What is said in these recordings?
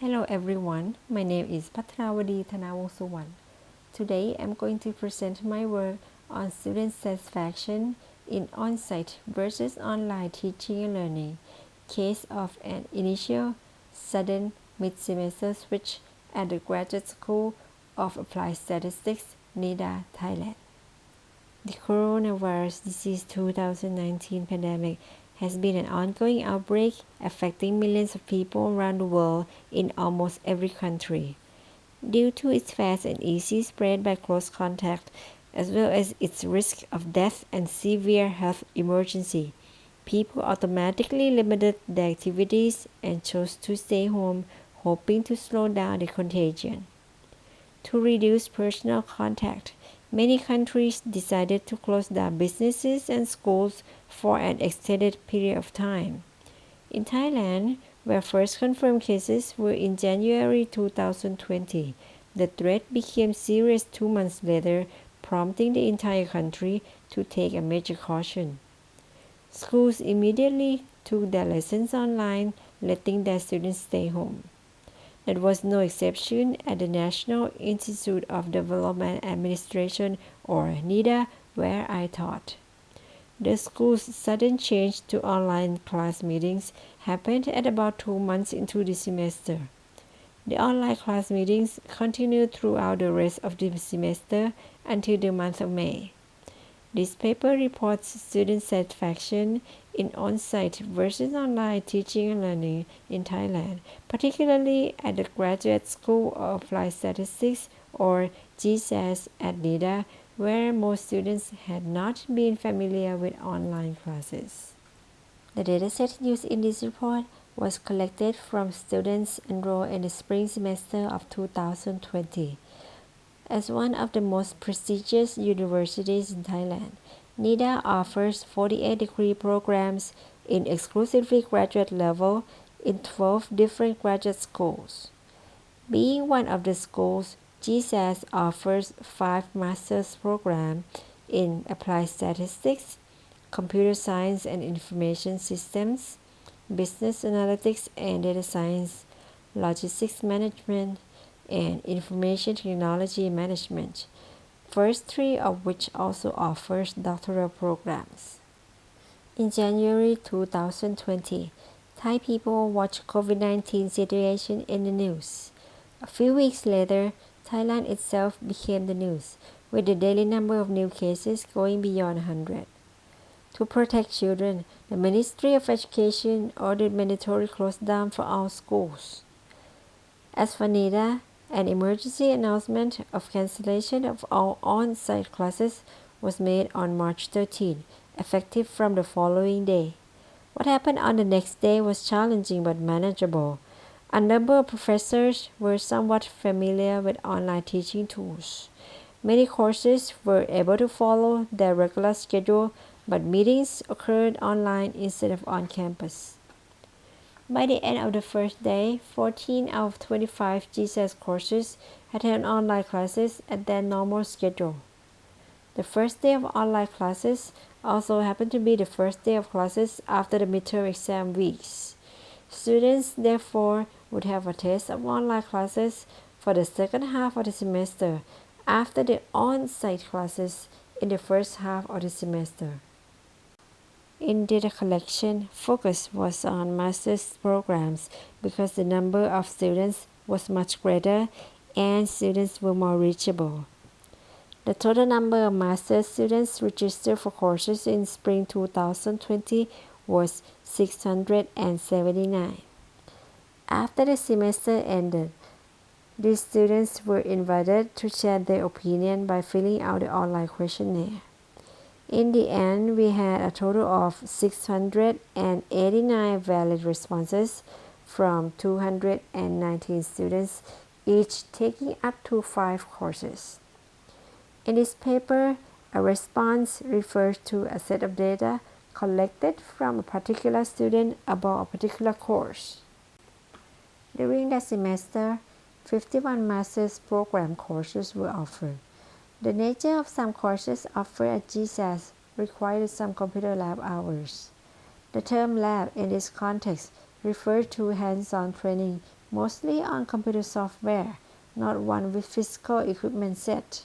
Hello everyone, my name is Patrawadee Tanawongsuwan. Today I'm going to present my work on student satisfaction in on-site versus online teaching and learning, case of an initial, sudden mid-semester switch at the Graduate School of Applied Statistics, NIDA, Thailand. The coronavirus disease 2019 pandemic has been an ongoing outbreak affecting millions of people around the world in almost every country. Due to its fast and easy spread by close contact, as well as its risk of death and severe health emergency, people automatically limited their activities and chose to stay home, hoping to slow down the contagion. To reduce personal contact, many countries decided to close down businesses and schools for an extended period of time. In Thailand, where first confirmed cases were in January 2020, the threat became serious 2 months later, prompting the entire country to take a major caution. Schools immediately took their lessons online, letting their students stay home. That was no exception at the National Institute of Development Administration, or NIDA, where I taught. The school's sudden change to online class meetings happened at about 2 months into the semester. The online class meetings continued throughout the rest of the semester until the month of May. This paper reports student satisfaction in on-site versus online teaching and learning in Thailand, particularly at the Graduate School of Applied Statistics, or GSAS, at NIDA, where most students had not been familiar with online classes. The dataset used in this report was collected from students enrolled in the spring semester of 2020. As one of the most prestigious universities in Thailand, NIDA offers 48 degree programs in exclusively graduate level in 12 different graduate schools. Being one of the schools, GSAS offers 5 master's programs in applied statistics, computer science and information systems, business analytics and data science, logistics management, and information technology management, first 3 of which also offers doctoral programs. In January 2020, Thai people watched COVID-19 situation in the news. A few weeks later, Thailand itself became the news, with the daily number of new cases going beyond 100. To protect children, the Ministry of Education ordered mandatory close down for all schools. As for NIDA, an emergency announcement of cancellation of all on-site classes was made on March 13, effective from the following day. What happened on the next day was challenging but manageable. A number of professors were somewhat familiar with online teaching tools. Many courses were able to follow their regular schedule, but meetings occurred online instead of on campus. By the end of the first day, 14 out of 25 GSAS courses had held online classes at their normal schedule. The first day of online classes also happened to be the first day of classes after the midterm exam weeks. Students, therefore, would have a taste of online classes for the second half of the semester after the on-site classes in the first half of the semester. In data collection, focus was on master's programs because the number of students was much greater and students were more reachable. The total number of master's students registered for courses in spring 2020 was 679. After the semester ended, these students were invited to share their opinion by filling out the online questionnaire. In the end, we had a total of 689 valid responses from 219 students, each taking up to 5 courses. In this paper, a response refers to a set of data collected from a particular student about a particular course. During that semester, 51 master's program courses were offered. The nature of some courses offered at GSAS required some computer lab hours. The term lab in this context refer to hands-on training, mostly on computer software, not one with physical equipment set.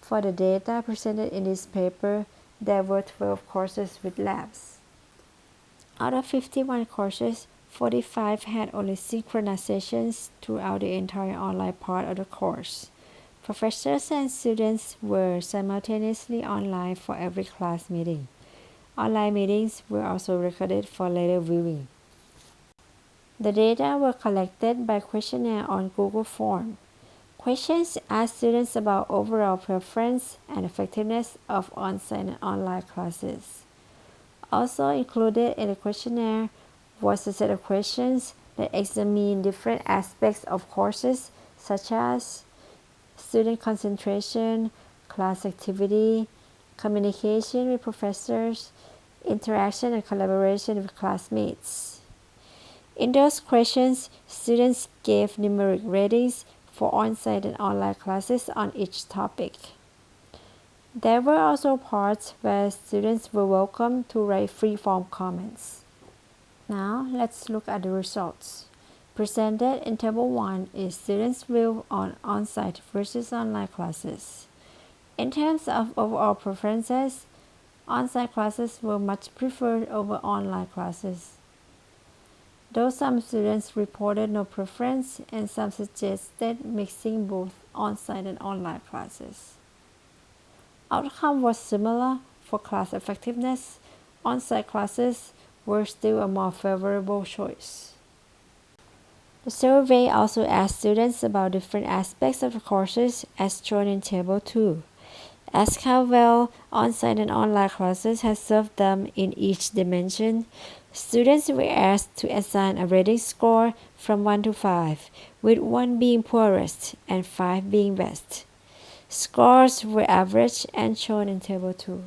For the data presented in this paper, there were 12 courses with labs. Out of 51 courses, 45 had only synchronizations throughout the entire online part of the course. Professors and students were simultaneously online for every class meeting. Online meetings were also recorded for later viewing. The data were collected by questionnaire on Google Form. Questions asked students about overall preference and effectiveness of on-site and online classes. Also included in the questionnaire was a set of questions that examine different aspects of courses such as student concentration, class activity, communication with professors, interaction and collaboration with classmates. In those questions, students gave numeric ratings for on-site and online classes on each topic. There were also parts where students were welcome to write free-form comments. Now let's look at the results. Presented in Table 1 is students' view on on-site versus online classes. In terms of overall preferences, on-site classes were much preferred over online classes. Though some students reported no preference and some suggested mixing both on-site and online classes. Outcome was similar for class effectiveness. On-site classes were still a more favorable choice. The survey also asked students about different aspects of the courses as shown in Table 2. Ask how well on-site and online classes have served them in each dimension. Students were asked to assign a rating score from 1 to 5, with 1 being poorest and 5 being best. Scores were average and shown in Table 2.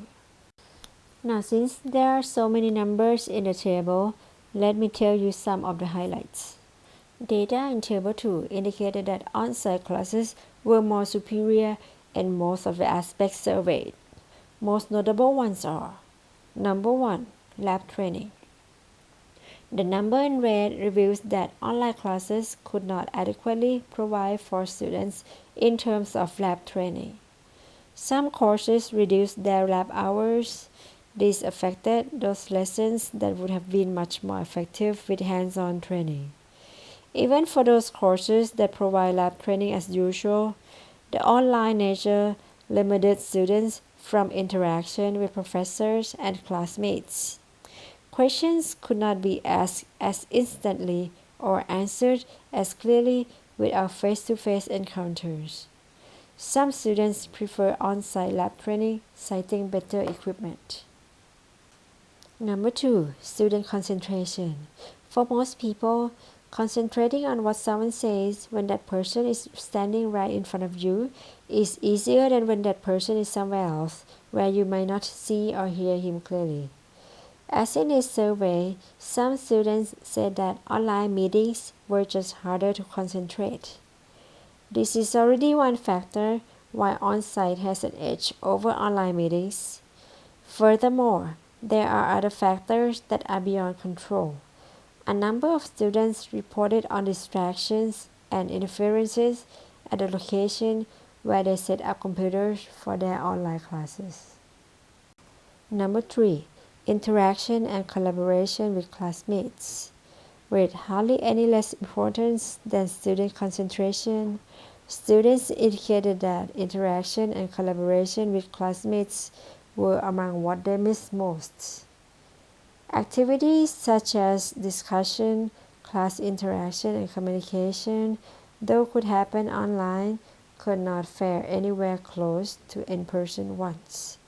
Now, since there are so many numbers in the table, let me tell you some of the highlights. Data in Table 2 indicated that on-site classes were more superior in most of the aspects surveyed. Most notable ones are: Number 1, lab training. The number in red reveals that online classes could not adequately provide for students in terms of lab training. Some courses reduced their lab hours. This affected those lessons that would have been much more effective with hands-on training. Even for those courses that provide lab training as usual, the online nature limited students from interaction with professors and classmates. Questions could not be asked as instantly or answered as clearly without face-to-face encounters. Some students prefer on-site lab training, citing better equipment. Number 2, student concentration. For most people, concentrating on what someone says when that person is standing right in front of you is easier than when that person is somewhere else, where you might not see or hear him clearly. As in this survey, some students said that online meetings were just harder to concentrate. This is already one factor why on-site has an edge over online meetings. Furthermore, there are other factors that are beyond control. A number of students reported on distractions and interferences at the location where they set up computers for their online classes. Number 3, interaction and collaboration with classmates. With hardly any less importance than student concentration, students indicated that interaction and collaboration with classmates were among what they missed most. Activities such as discussion, class interaction, and communication, though could happen online, could not fare anywhere close to in-person ones.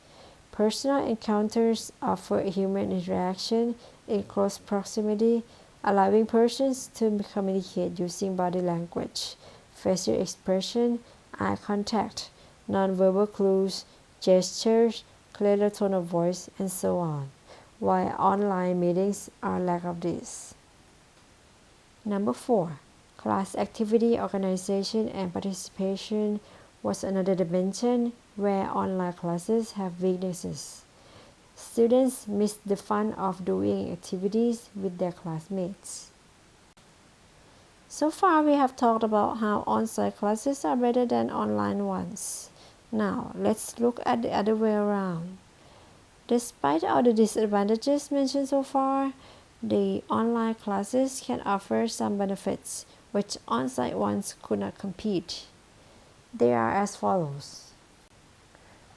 Personal encounters offer human interaction in close proximity, allowing persons to communicate using body language, facial expression, eye contact, nonverbal clues, gestures, clearer tone of voice, and so on, while online meetings are lack of this. Number 4, class activity organization and participation was another dimension where online classes have weaknesses. students miss the fun of doing activities with their classmates. So far, we have talked about how on-site classes are better than online ones. Now, let's look at the other way around. Despite all the disadvantages mentioned so far, the online classes can offer some benefits which on-site ones could not compete. They are as follows.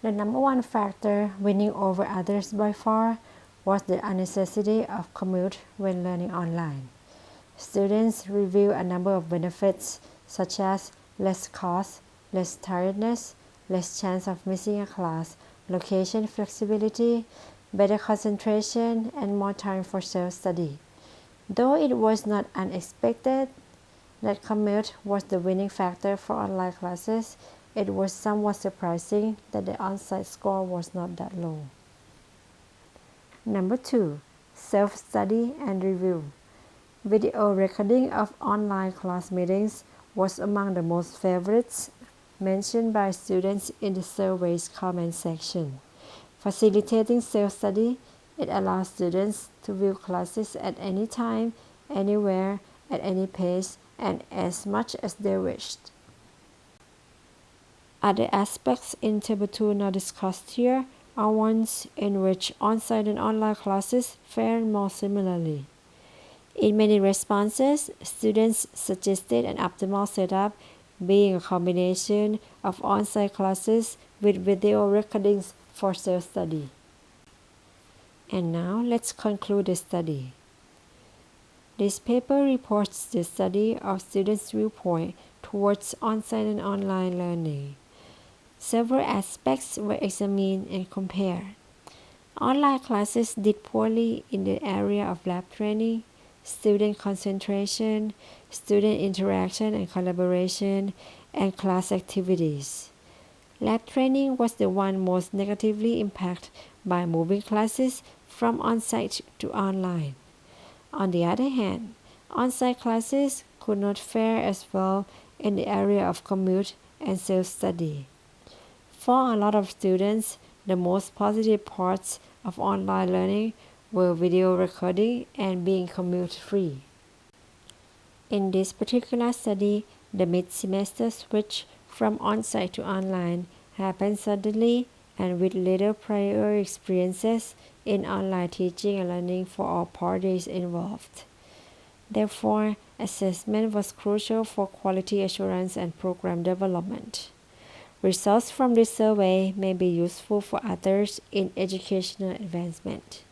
The number one factor winning over others by far was the unnecessity of commute when learning online. Students review a number of benefits such as less cost, less tiredness, less chance of missing a class, location flexibility, better concentration, and more time for self-study. Though it was not unexpected that commute was the winning factor for online classes, it was somewhat surprising that the on-site score was not that low. Number 2. Self-study and review. Video recording of online class meetings was among the most favorites mentioned by students in the survey's comment section. Facilitating self-study, it allows students to view classes at any time, anywhere, at any pace, and as much as they wished. Other aspects in Table 2 not discussed here are ones in which on-site and online classes fared more similarly. In many responses, students suggested an optimal setup being a combination of on-site classes with video recordings for self-study. And now let's conclude the study. This paper reports the study of students' viewpoint towards on-site and online learning. Several aspects were examined and compared. Online classes did poorly in the area of lab training, student concentration, student interaction and collaboration, and class activities. Lab training was the one most negatively impacted by moving classes from on-site to online. On the other hand, on-site classes could not fare as well in the area of commute and self-study. For a lot of students, the most positive parts of online learning were video recording and being commute-free. In this particular study, the mid-semester switch from on-site to online happened suddenly and with little prior experiences in online teaching and learning for all parties involved. Therefore, assessment was crucial for quality assurance and program development. Results from this survey may be useful for others in educational advancement.